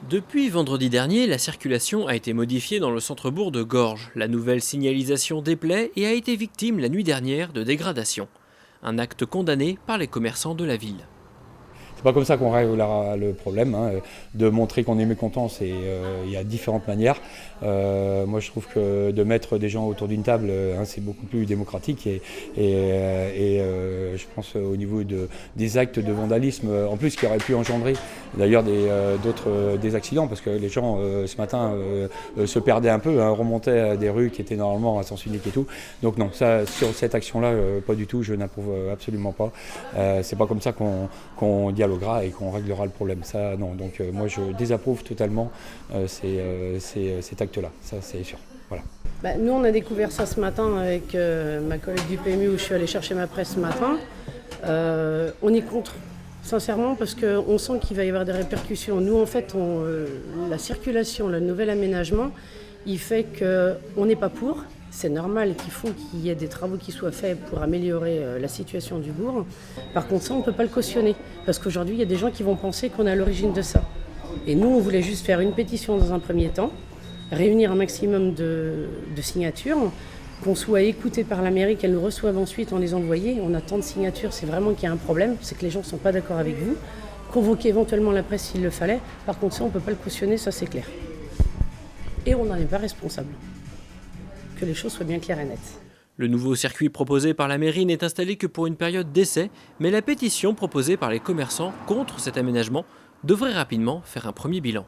Depuis vendredi dernier, la circulation a été modifiée dans le centre-bourg de Gorges. La nouvelle signalisation déplaît et a été victime la nuit dernière de dégradation. Un acte condamné par les commerçants de la ville. C'est pas comme ça qu'on réglera le problème, hein. De montrer qu'on est mécontent, il y a différentes manières. Moi je trouve que de mettre des gens autour d'une table, hein, c'est beaucoup plus démocratique et je pense au niveau des actes de vandalisme, en plus qui auraient pu engendrer d'ailleurs des accidents, parce que les gens ce matin se perdaient un peu, hein, remontaient à des rues qui étaient normalement à sens unique et tout. Donc non, ça, sur cette action-là, pas du tout, je n'approuve absolument pas. C'est pas comme ça qu'on dialoguera et qu'on réglera le problème. Ça, non. Donc moi je désapprouve totalement cet acte-là, ça c'est sûr. Voilà. Nous on a découvert ça ce matin avec ma collègue du PMU où je suis allée chercher ma presse ce matin. On est contre, sincèrement, parce qu'on sent qu'il va y avoir des répercussions. Nous en fait, la circulation, le nouvel aménagement, il fait qu'on n'est pas pour. C'est normal qu'il faut qu'il y ait des travaux qui soient faits pour améliorer la situation du bourg. Par contre, ça, on ne peut pas le cautionner. Parce qu'aujourd'hui, il y a des gens qui vont penser qu'on est à l'origine de ça. Et nous, on voulait juste faire une pétition dans un premier temps, réunir un maximum de signatures, qu'on soit écouté par la mairie, qu'elle nous reçoive ensuite, on les envoyait. On a tant de signatures, c'est vraiment qu'il y a un problème, c'est que les gens ne sont pas d'accord avec vous. Convoquer éventuellement la presse s'il le fallait. Par contre, ça, on ne peut pas le cautionner, ça c'est clair. Et on n'en est pas responsable. Que les choses soient bien claires et nettes. Le nouveau circuit proposé par la mairie n'est installé que pour une période d'essai, mais la pétition proposée par les commerçants contre cet aménagement devrait rapidement faire un premier bilan.